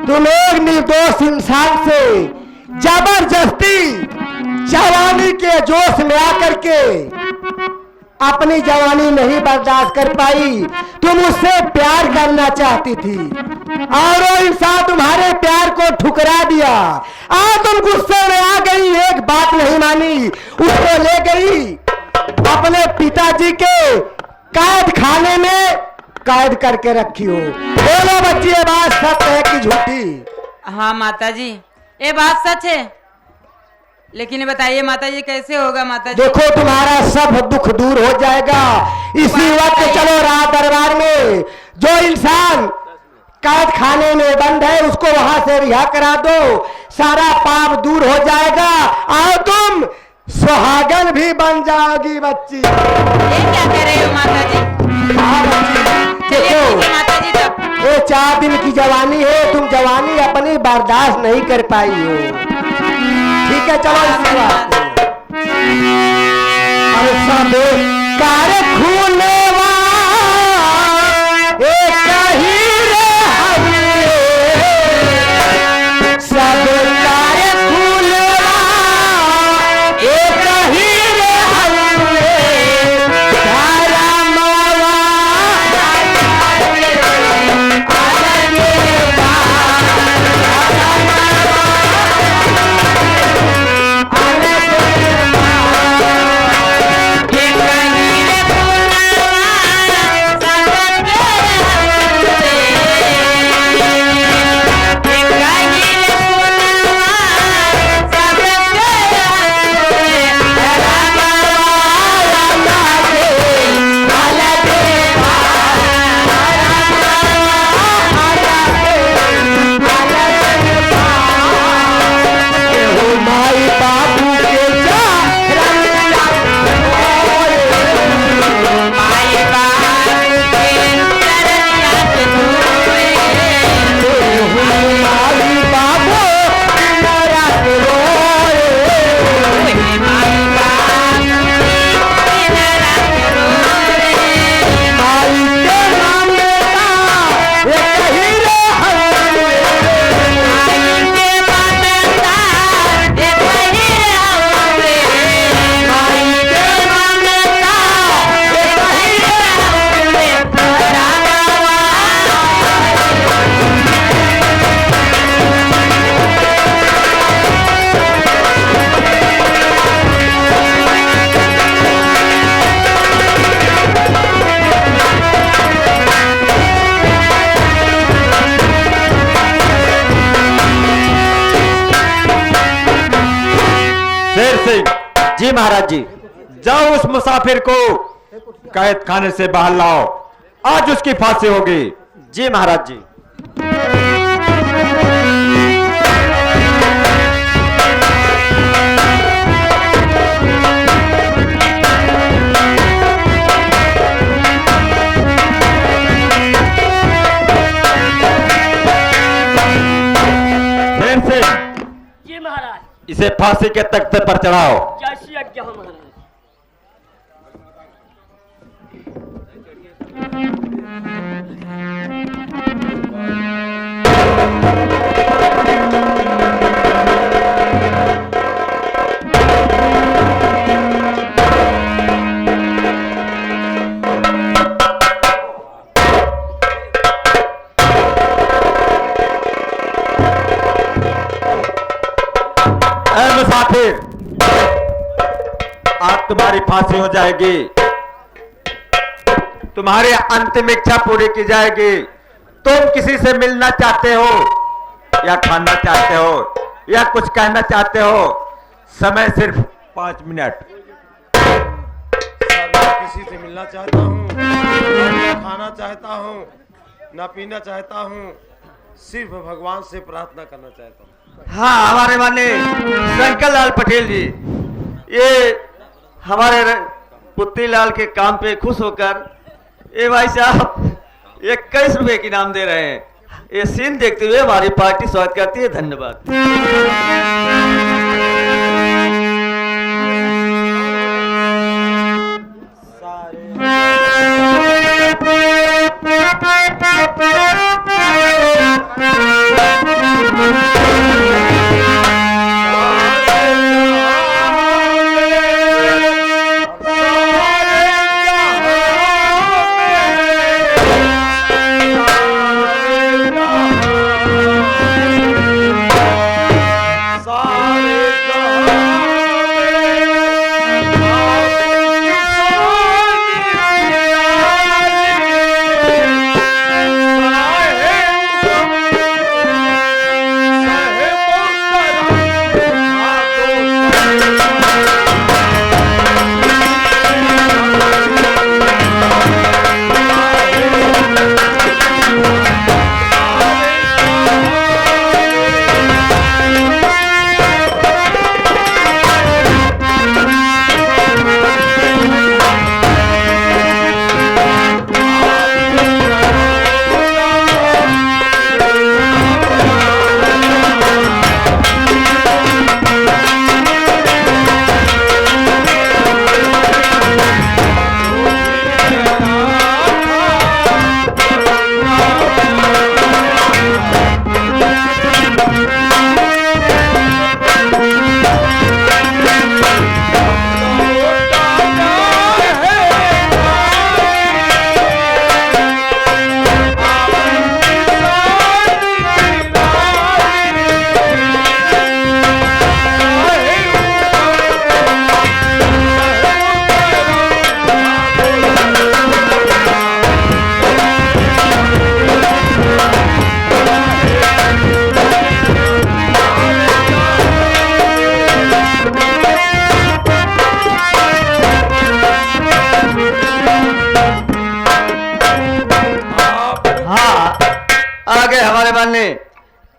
तुम एक निर्दोष इंसान से जबरदस्ती जवानी के जोश में आकर के अपनी जवानी नहीं बर्दाश्त कर पाई। तुम उससे प्यार करना चाहती थी और वो इंसान तुम्हारे प्यार को ठुकरा दिया। आज तुम गुस्से में आ गई, एक बात नहीं मानी, उसको ले गई अपने पिताजी के कैद खाने में कैद करके रखी हो। बोलो बच्ची, ये बात सच है कि झूठी? हाँ माताजी, ये बात सच है, लेकिन ये बताइए माताजी कैसे होगा माताजी? देखो तुम्हारा सब दुख दूर हो जाएगा इसी वक्त। चलो रात दरबार में, जो इंसान कैद खाने में बंद है उसको वहां से रिहा करा दो, सारा पाप दूर हो जाएगा और तुम सुहागन भी बन जाओगी बच्ची। ये क्या कह रहे हो माताजी? हाँ बच्ची, देखो माताजी तब ये 4 दिन की जवानी है, तुम जवानी अपनी बर्दाश्त नहीं कर पाई हो। ठीक है, चलो इसी बात अरे सब कार खूने सब कार खूने एक ही रे हवे धारा मावा जी महाराज जी, जाओ उस मुसाफिर को कैद खाने से बाहर लाओ, आज उसकी फांसी होगी। जी महाराज जी। जी महाराज। इसे फांसी के तख्ते पर चढ़ाओ। जैसी आज्ञा हो महाराज। मुसाफिर, आज तुम्हारी फांसी हो जाएगी, तुम्हारी अंतिम इच्छा पूरी की जाएगी। तुम किसी से मिलना चाहते हो या खाना चाहते हो या कुछ कहना चाहते हो? समय सिर्फ 5 मिनट। सर, मैं किसी से मिलना चाहता हूँ, न खाना चाहता हूँ, न पीना चाहता हूँ, सिर्फ भगवान से प्रार्थना करना चाहता हूँ। हाँ, हमारे माने शंकर लाल पटेल जी, ये हमारे पुत्री लाल के काम पे खुश होकर ये भाई साहब 21 रुपए की इनाम दे रहे हैं। ये सीन देखते हुए हमारी पार्टी स्वागत करती है। धन्यवाद। सारे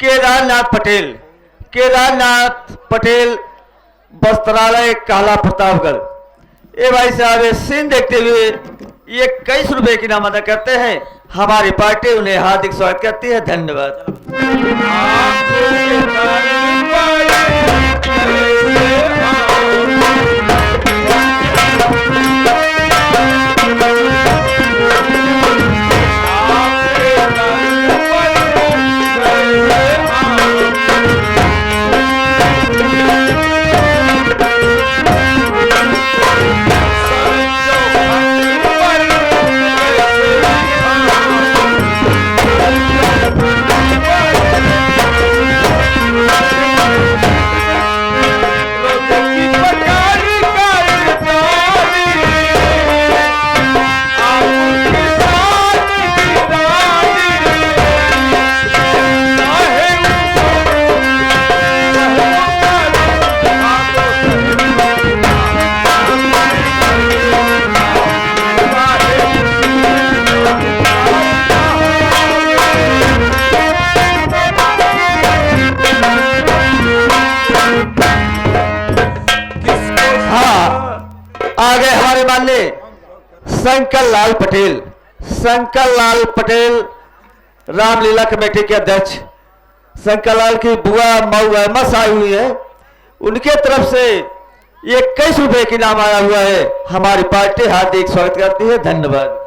केदारनाथ पटेल वस्त्रालय काला प्रतापगढ़। ये भाई साहब ये सीन देखते हुए ये 21 रुपए की इनाम अदा करते हैं। हमारी पार्टी उन्हें हार्दिक स्वागत करती है। धन्यवाद। आगे हमारे माननीय शंकर लाल पटेल रामलीला कमेटी के अध्यक्ष शंकर लाल की बुआ मऊ अहमद आई हुई है। उनके तरफ से ये 21 रुपए की इनाम आया हुआ है। हमारी पार्टी हार्दिक स्वागत करती है। धन्यवाद।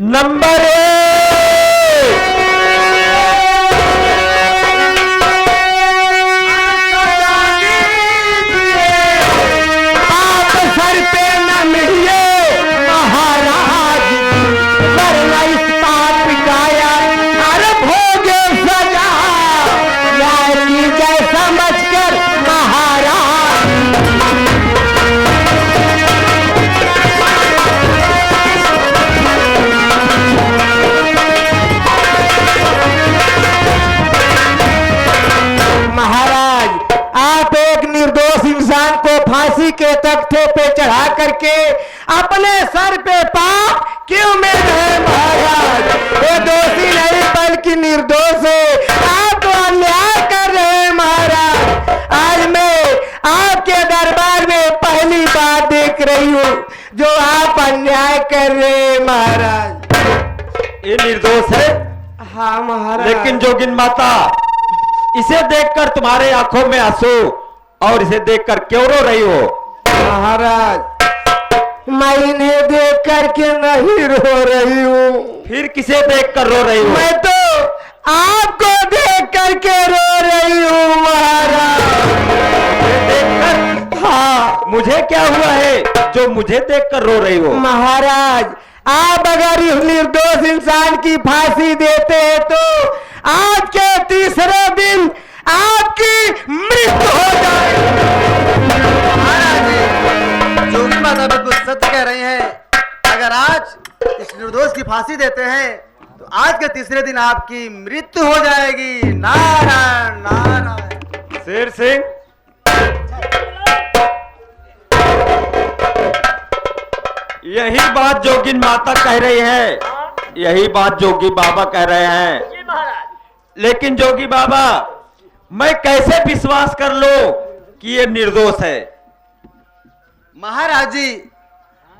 नंबर 1 आप सर पे न मिलिए महाराज, वरना इस पाप पिटाया अरे भोगे सजा, न्याय की जय समझकर महाराज। महाराज आप एक निर्दोष इंसान को फांसी के तख्ते पे चढ़ा करके अपने सर पे पाप क्यों में रहे महाराज? वो दोषी नहीं बल्कि निर्दोष है। आप तो अन्याय कर रहे हैं महाराज। आज मैं आपके दरबार में पहली बार देख रही हूँ जो आप अन्याय कर रहे हैं महाराज। ये निर्दोष है। हाँ महाराज। लेकिन जोगिन माता, इसे देखकर तुम्हारे आंखों में आंसू और इसे देखकर क्यों रो रही हो? महाराज मैं इन्हें देख करके नहीं रो रही हूँ। फिर किसे देखकर रो रही हो? मैं तो आपको देख करके रो रही हूँ महाराज। देखकर? हाँ मुझे क्या हुआ है जो मुझे देखकर रो रही हो? महाराज आप अगर इस निर्दोष इंसान की फांसी देते हैं तो आज के तीसरे दिन आपकी मृत्यु हो जाएगी। महाराज जो भी माता बिल्कुल सत्य कह रही हैं। अगर आज इस निर्दोष की फांसी देते हैं तो आज के तीसरे दिन आपकी मृत्यु हो जाएगी। नारायण नारायण। शेर सिंह, यही बात जोगिन माता कह रही है, यही बात जोगी बाबा कह रहे हैं। जी महाराज। लेकिन जोगी बाबा मैं कैसे विश्वास कर लो कि ये निर्दोष है? महाराज जी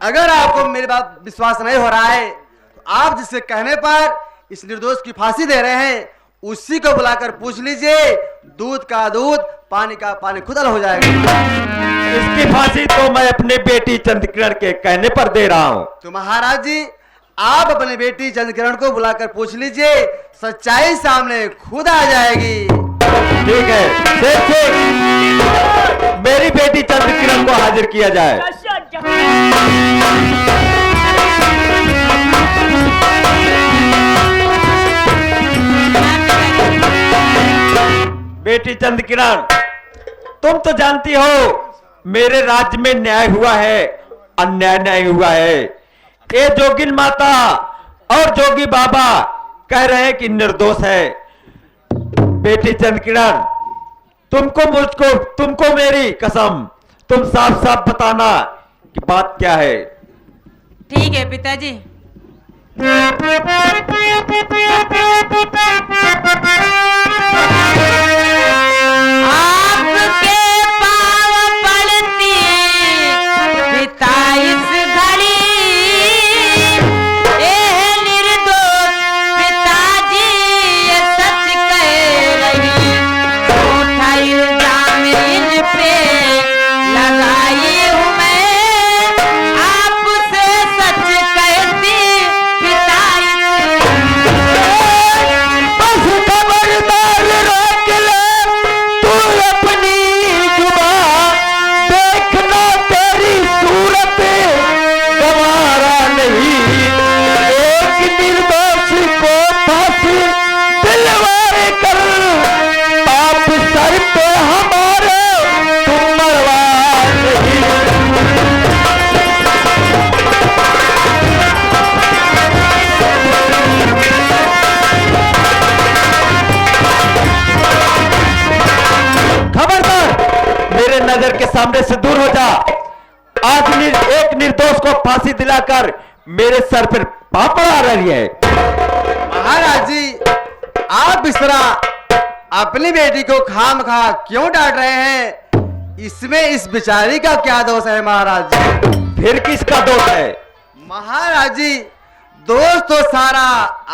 अगर आपको मेरी बात विश्वास नहीं हो रहा है तो आप जिसके कहने पर इस निर्दोष की फांसी दे रहे हैं उसी को बुलाकर पूछ लीजिए। दूध का दूध, पानी का पानी खुद अलग हो जाएगा। इसकी फांसी तो मैं अपनी बेटी चंद्रकिरण के कहने पर दे रहा हूँ। तो महाराज जी आप अपनी बेटी चंद्रकिरण को बुलाकर पूछ लीजिए, सच्चाई सामने खुद आ जाएगी। ठीक है सेठ सिंह, मेरी बेटी चंद्रकिरण को हाजिर किया जाए। कैसे आज्ञा बेटी चंद्रकिरण, तुम तो जानती हो मेरे राज्य में न्याय हुआ है, अन्याय नहीं हुआ है। ये जोगिन माता और जोगी बाबा कह रहे हैं कि निर्दोष है। बेटी चंद्रकिरण, तुमको मेरी कसम, तुम साफ साफ बताना कि बात क्या है। ठीक है पिताजी। आपके पाँव पड़ती पिता इस घड़ी, ए निर्दोष पिताजी ये सच कह रही, झूठा इल्जाम इन पे लगाई हूँ मैं, आपसे सच कहती पिता बस खबरदार रोक ले तू अपनी जुबान, देखना तेरी सूरत गवारा नहीं। एक निर्दोष को फांसी दिलवारे कर, पाप सर पे हमारे तुम मरवा नहीं। खबरदार, मेरे नजर के सामने से दूर हो जा। आज एक निर्दोष को फांसी दिलाकर मेरे सर पर पाप पड़ा रही है। महाराज जी आप इस तरह अपनी बेटी को खामखा क्यों डांट रहे हैं? इसमें इस बेचारी का क्या दोष है महाराज जी? फिर किसका दोष है? महाराज जी दोष तो सारा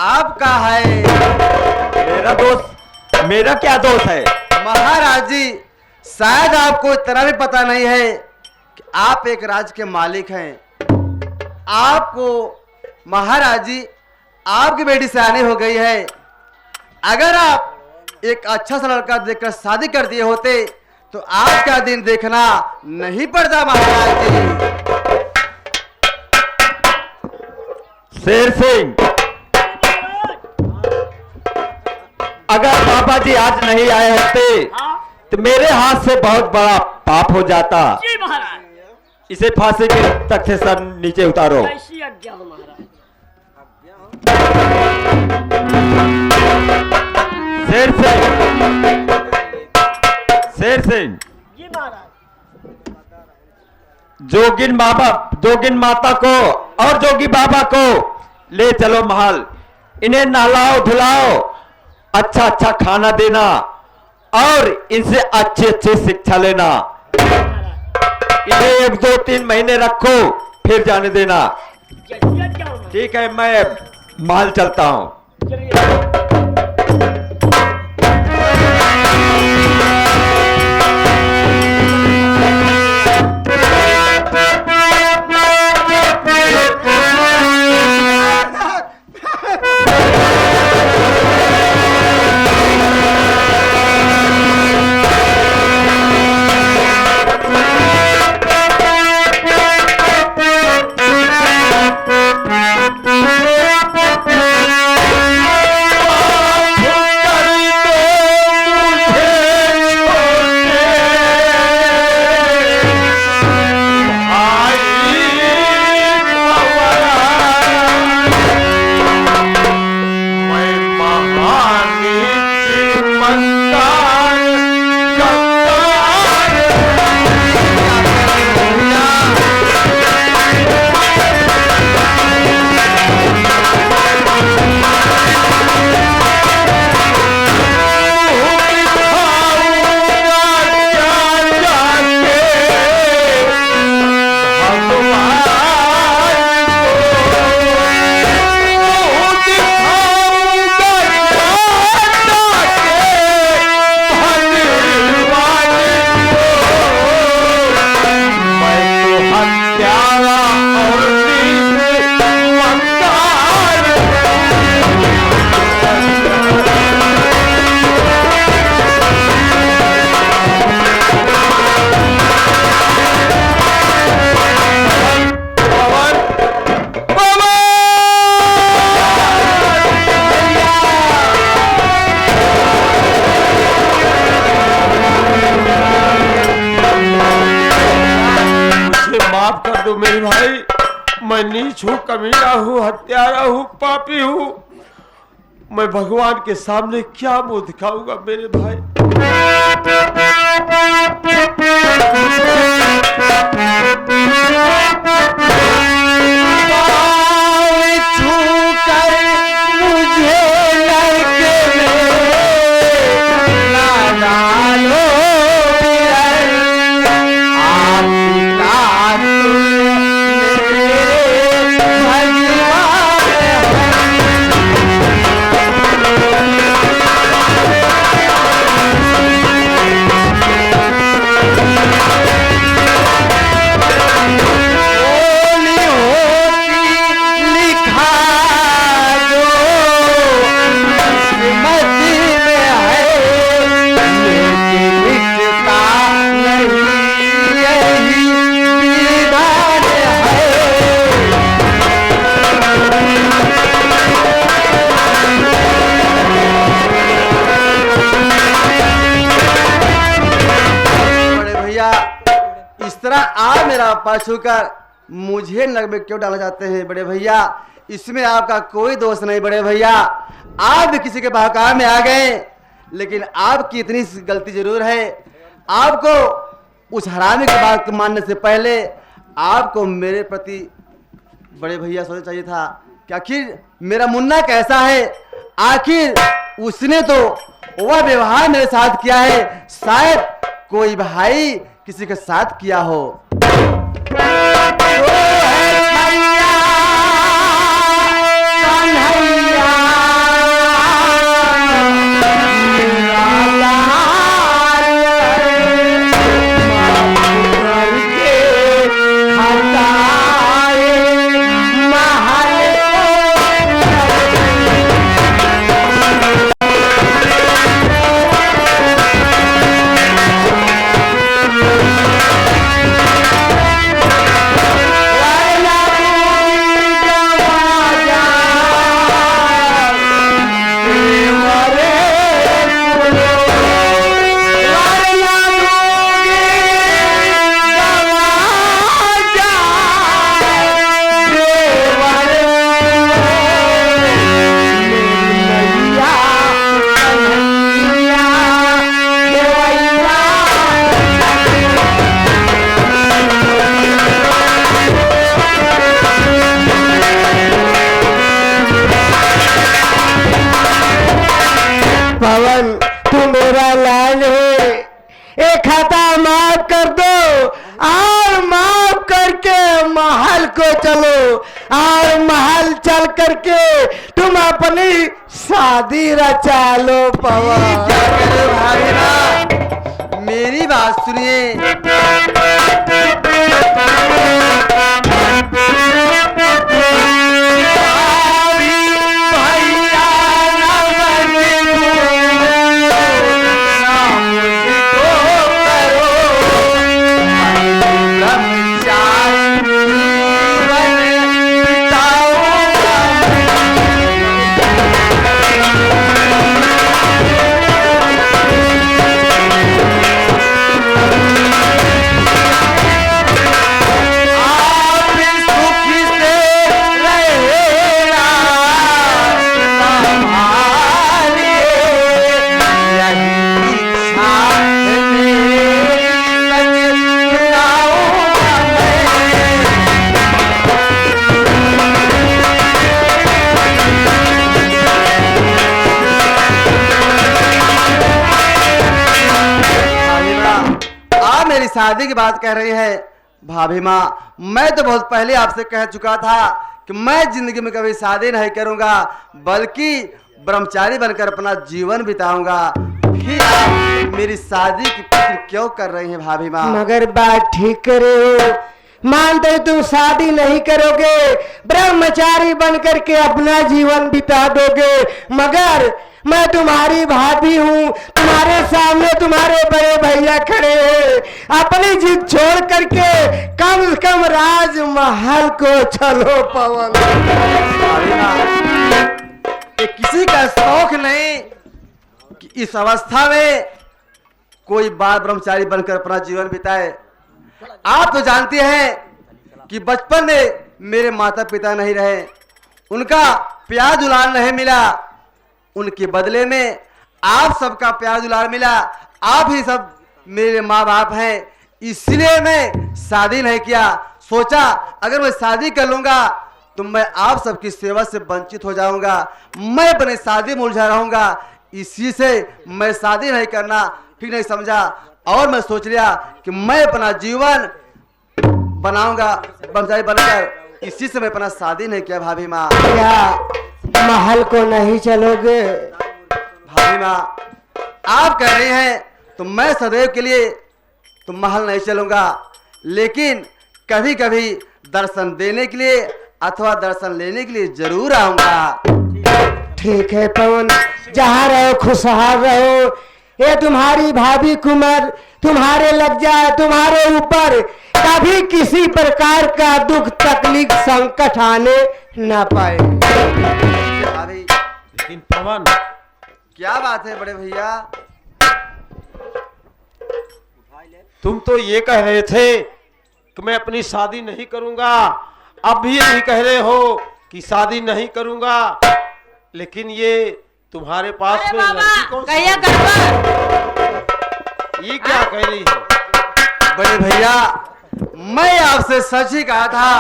आपका है। मेरा दोष? मेरा क्या दोष है? महाराज जी शायद आपको इतना भी पता नहीं है कि आप एक राज्य के मालिक हैं। आपको महाराज जी आपकी बेटी सयानी हो गई है। अगर आप एक अच्छा सा लड़का देखकर शादी कर दिए होते तो आज का दिन देखना नहीं पड़ता महाराज जी। शेर सिंह, अगर बाबा जी आज नहीं आए होते हाँ तो मेरे हाथ से बहुत बड़ा पाप हो जाता। जी महाराज। इसे फांसी के तख्त से सर नीचे उतारो। कैसी आज्ञा हो महाराज। शेर सिंह, शेर सिंह, जी महाराज। जोगिन माता को और जोगी बाबा को ले चलो महल। इन्हें नहलाओ धुलाओ, अच्छा अच्छा खाना देना और इनसे अच्छी अच्छी शिक्षा लेना। इन्हें 1-2-3 महीने रखो फिर जाने देना। कैसी आज्ञा हो महाराज। ठीक है, मैं महल चलता हूँ। चलिए। दो मेरे भाई, मैं नीच हूँ, कमीना हूँ, हत्यारा हूँ, पापी हूँ। मैं भगवान के सामने क्या मुंह दिखाऊंगा मेरे भाई। आप मेरा पाछू कर मुझे नरक में क्यों डालना चाहते हैं बड़े भैया? इसमें आपका कोई दोष नहीं बड़े भैया। आप भी किसी के बहकावे में आ गए, लेकिन आपकी इतनी गलती जरूर है। आपको उस हरामी की बात मानने से पहले आपको मेरे प्रति बड़े भैया सोचना चाहिए था कि आखिर मेरा मुन्ना कैसा है। आखिर उसने तो वह व्यवहार मेरे साथ किया है, शायद कोई भाई किसी के साथ किया हो। पवन तू मेरा लाल है, एक खाता माफ कर दो और माफ करके महल को चलो और महल चल करके तुम अपनी शादी रचा लो। पवन क्या कह रहे हो भागीना? मेरी बात सुनिए। शादी की बात कह रही है भाभी माँ। मैं तो बहुत पहले आपसे कह चुका था कि मैं जिंदगी में कभी शादी नहीं करूंगा, बल्कि ब्रह्मचारी बनकर अपना जीवन बिताऊंगा। फिर आप मेरी शादी की फिक्र क्यों कर रही हैं भाभी माँ? मगर बात ठीक करे हो, मानते तुम शादी नहीं करोगे, ब्रह्मचारी बनकर के अपना जीवन बिता दोगे। मगर मैं तुम्हारी भाभी हूँ, तुम्हारे सामने तुम्हारे बड़े भैया खड़े हैं। अपनी जिद छोड़ करके कम से कम राजमहल को चलो। पवन ये किसी का शौक नहीं कि इस अवस्था में कोई बाल ब्रह्मचारी बनकर अपना जीवन बिताए। आप तो जानते हैं कि बचपन में मेरे माता पिता नहीं रहे, उनका प्यार दुलार नहीं मिला, उनके बदले में आप सबका प्यार दुलार मिला। आप ही सब मेरे माँ बाप हैं, इसलिए मैं शादी नहीं किया। सोचा अगर मैं शादी कर लूंगा तो मैं आप सबकी सेवा से वंचित हो जाऊंगा, मैं अपने शादी में उलझा रहूंगा। इसी से मैं शादी नहीं करना ठीक नहीं समझा और मैं सोच लिया कि मैं अपना जीवन बनाऊंगा ब्रह्मचारी बनकर। इसी से मैं अपना शादी नहीं किया। भाभी माँ, क्या महल को नहीं चलोगे? भाभी माँ, आप कह रही हैं तो मैं सदैव के लिए तो महल नहीं चलूंगा, लेकिन कभी कभी दर्शन देने के लिए अथवा दर्शन लेने के लिए जरूर आऊंगा। ठीक है पवन, जहाँ रहो खुशहाल रहो। ये तुम्हारी भाभी कुमार तुम्हारे लग जाए, तुम्हारे ऊपर कभी किसी प्रकार का दुख तकलीफ संकट आने न पाए। भाभी, लेकिन पवन, क्या बात है बड़े भैया? तुम तो ये कह रहे थे कि मैं अपनी शादी नहीं करूंगा, अब भी यही कह रहे हो कि शादी नहीं करूंगा, लेकिन ये तुम्हारे पास अरे में बाबा, लड़की कौन सी कहिया है? करवा। ये क्या कह रही है? बड़े भैया, मैं आपसे सच ही कहा था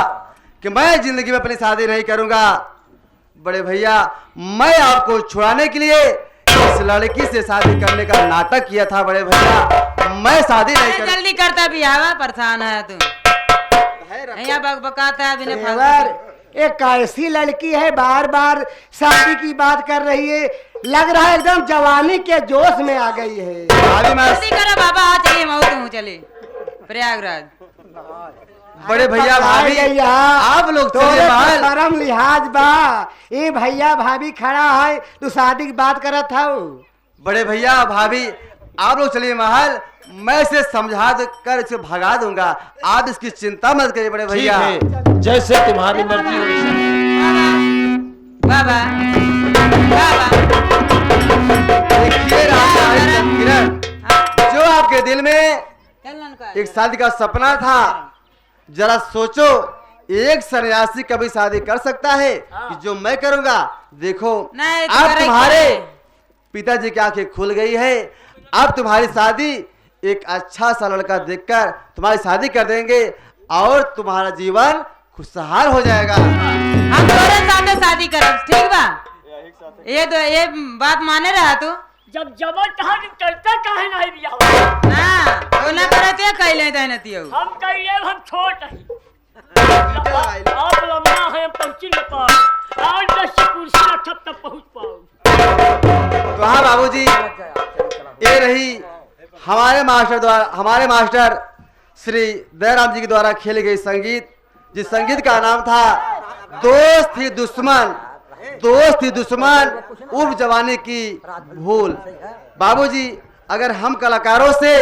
कि मैं जिंदगी में अपनी शादी नहीं करूंगा। बड़े भैया, मैं आपको छुड़ाने के लिए इस लड़की से शादी करने का नाटक किया था। बड़े भैया, मैं शादी नहीं अरे कर जल्दी करता भी आवा, परेशान है तू। यहाँ बकबकाता है बिना देवर, फालतू एक ऐसी लड़की है बार बार शादी की बात कर रही है, लग रहा है एकदम जवानी के जोश में आ गई है। भाभी माँ, जल्दी करो बाबा, आ चलिए मऊ तू चले प्रयागराज। बड़े भैया भाभी, आप लोग चलिए तोरे महल। तो शर्म लिहाज बा, ये भैया भाभी खड़ा है, तू शादी की बात करत हूँ। बड़े भैया भाभी, आप लोग चलिए महल, मैं इसे समझा कर इसे भगा दूंगा। आप इसकी चिंता मत करिए बड़े ठीक भैया। है, जैसे तुम्हारी मर्जी हो वैसे। बाबा बाबा देखिए राजा किरण, जो आपके दिल में चल ननका। एक शादी का सपना था, जरा सोचो, एक सन्यासी कभी शादी कर सकता है कि जो मैं करूंगा? देखो, नहीं, अब तुम्हारा तुम्हारे क्या है? पिताजी की आंखें खुल गई है। अब तुम्हारी शादी एक अच्छा सा लड़का देखकर तुम्हारी शादी कर देंगे और तुम्हारा जीवन खुशहाल हो जाएगा। हम तोरे साथे शादी करब, ठीक बा? ये बात माने रहा तू जब जबर कहा चलता काहे नहीं बिया? ना तो ना करते कैले तहने तियो। हम कहिए हम छोट है, आप लम्बा है, पहुंची न पाओ, और 10 कुर्सी रखब तब पहुंच पाओ। तो हाँ बाबूजी, ये रही हमारे मास्टर श्री दयाराम जी के द्वारा खेले गए संगीत, जिस संगीत का नाम था दोस्त ही दुश्मन, दोस्त ही दुश्मन उर्फ जवानी की भूल। बाबूजी, अगर हम कलाकारों से